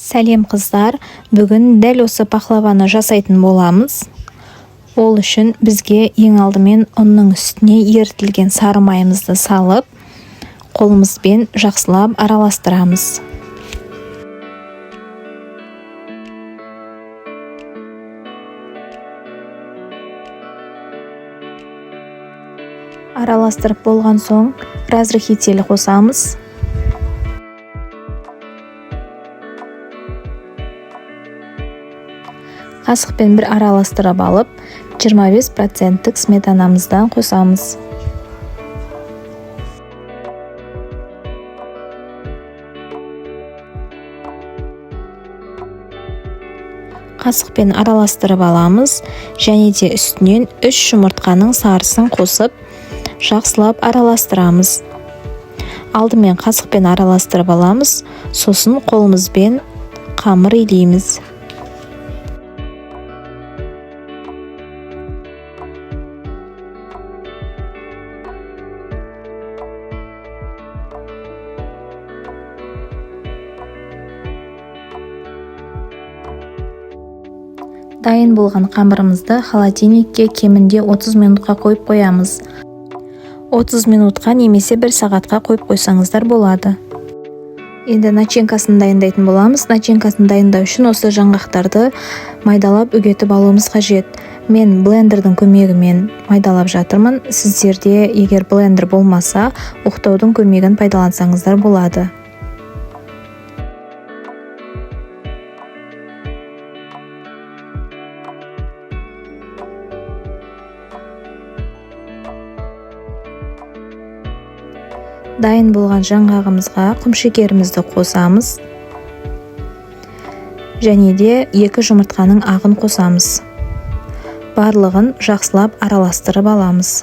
Сәлем қыздар, бүгін дәл осы пахлаваны жасайтын боламыз. Ол үшін бізге ең алдымен ұнның үстіне ерітілген сары майымызды салып, қолымызбен жақсылап араластырамыз. Араластырып болған соң, разрыхитель қосамыз. Қасықпен бір араластырып алып, 25% сметанамыздан қосамыз. Қасықпен араластырып аламыз, және де үстінен 3 жұмыртқаның сарысын қосып, жақсылап араластырамыз. Алдымен қасықпен араластырып аламыз, сосын қолымызбен қамыр илейміз. Дайын болған қамырымызды холодильникке кемінде 30 минутқа қойып қоямыз. 30 минутқа немесе 1 сағатқа қойып қойсаңыздар болады. Енді начинкасын дайындайтын боламыз. Начинкасын дайындау үшін осы жаңғақтарды майдалап үгетіп алуымыз қажет. Мен блендердің көмегімен майдалап жатырмын. Сіздерде егер блендер болмаса, оқтаудың көмегін пайдалансаңыздар болады. Дайын болған жаңғағымызға құмшекерімізді қосамыз. Және де 2 жұмыртқаның ағын қосамыз. Барлығын жақсылап араластырып аламыз.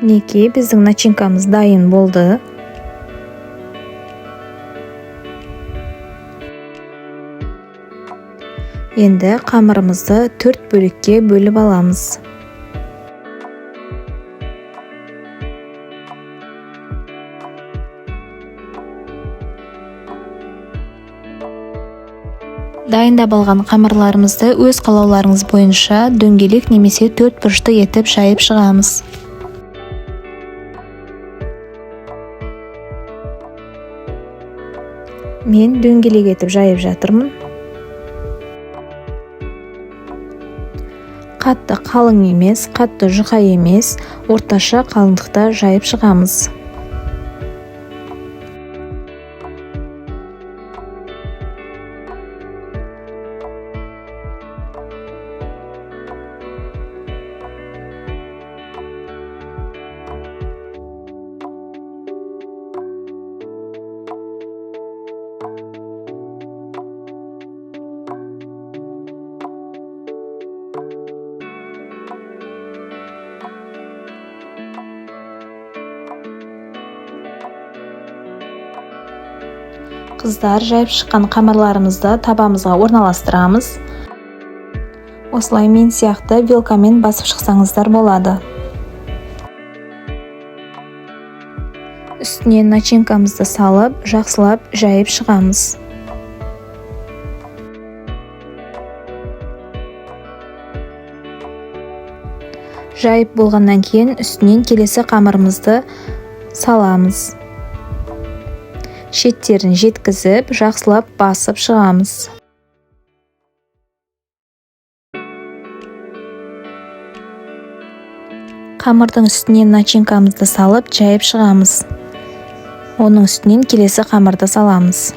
Мінекей, біздің начинкамыз дайын болды. Енді қамырымызды 4 бөлікке бөліп аламыз. Дайындап алған қамырларымызды өз қалауларыңыз бойынша дөңгелек немесе 4 бұрышты етіп жайып шығамыз. Мен дөңгелек етіп жайып жатырмын. Қатты қалың емес, қатты жұқа емес, орташа қалыңдықта жайып шығамыз. Қыздар, жайып шыққан қамырларымызды табамызға орналастырамыз. Осылай мен сияқты вилкамен басып шықсаңыздар болады. Үстіне начинкамызды салып, жақсылап жайып шығамыз. Жайып болғаннан кейін үстінен келесі қамырымызды саламыз. Шеттерін жеткізіп, жақсылап басып шығамыз. Қамырдың үстінен начинкамызды салып, жайып шығамыз. Оның үстінен келесі қамырды саламыз.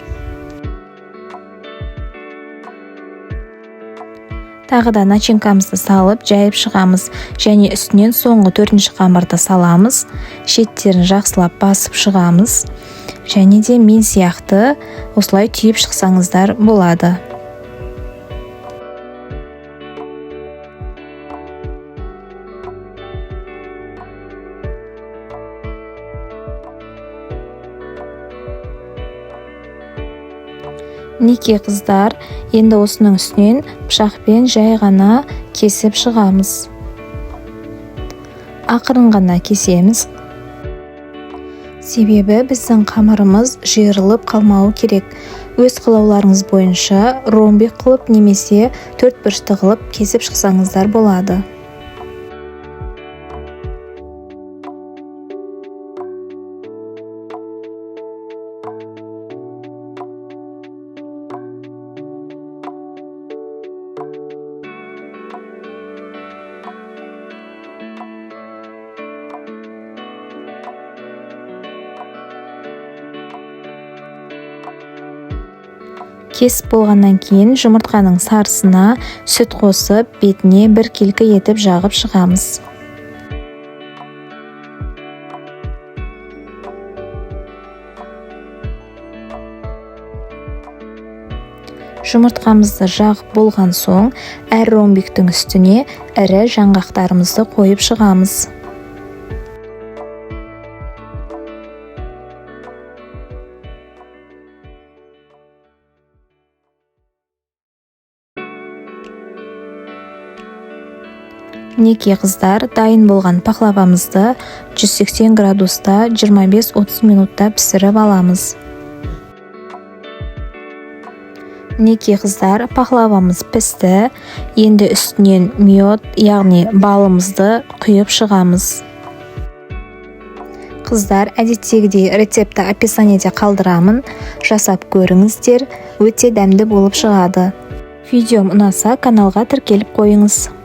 Тағы да начинкамызды салып, жайып шығамыз. Және үстінен соңғы 4-ші қамырды саламыз. Шеттерін жақсылап басып шығамыз. Және де мен сияқты осылай түйіп шықсаңыздар болады. Мінекей қыздар, енді осының үстінен пышақпен жай ғана кесіп шығамыз. Ақырын ғана кесеміз. Себебі біздің қамырымыз жиырылып қалмауы керек. Өз қалауларыңыз бойынша ромбик қылып немесе төртбұрышты қылып кесіп шықсаңыздар болады. Кесіп болғаннан кейін жұмыртқаның сарысына сүт қосып, бетіне біркелкі етіп жағып шығамыз. Жұмыртқамызды жағып болған соң, әр ромбиктің үстіне ірі жаңғақтарымызды қойып шығамыз. Мінекей қыздар, дайын болған пахлавамызды 180 градуста 25-30 минутта пісіріп аламыз. Мінекей қыздар, пахлавамыз пісті. Енді үстінен мед, яғни балымызды құйып шығамыз. Қыздар, әдеттегідей рецепті описаниеде қалдырамын. Жасап көріңіздер, өте дәмді болып шығады. Видеом ұнаса, каналға тіркеліп қойыңыз.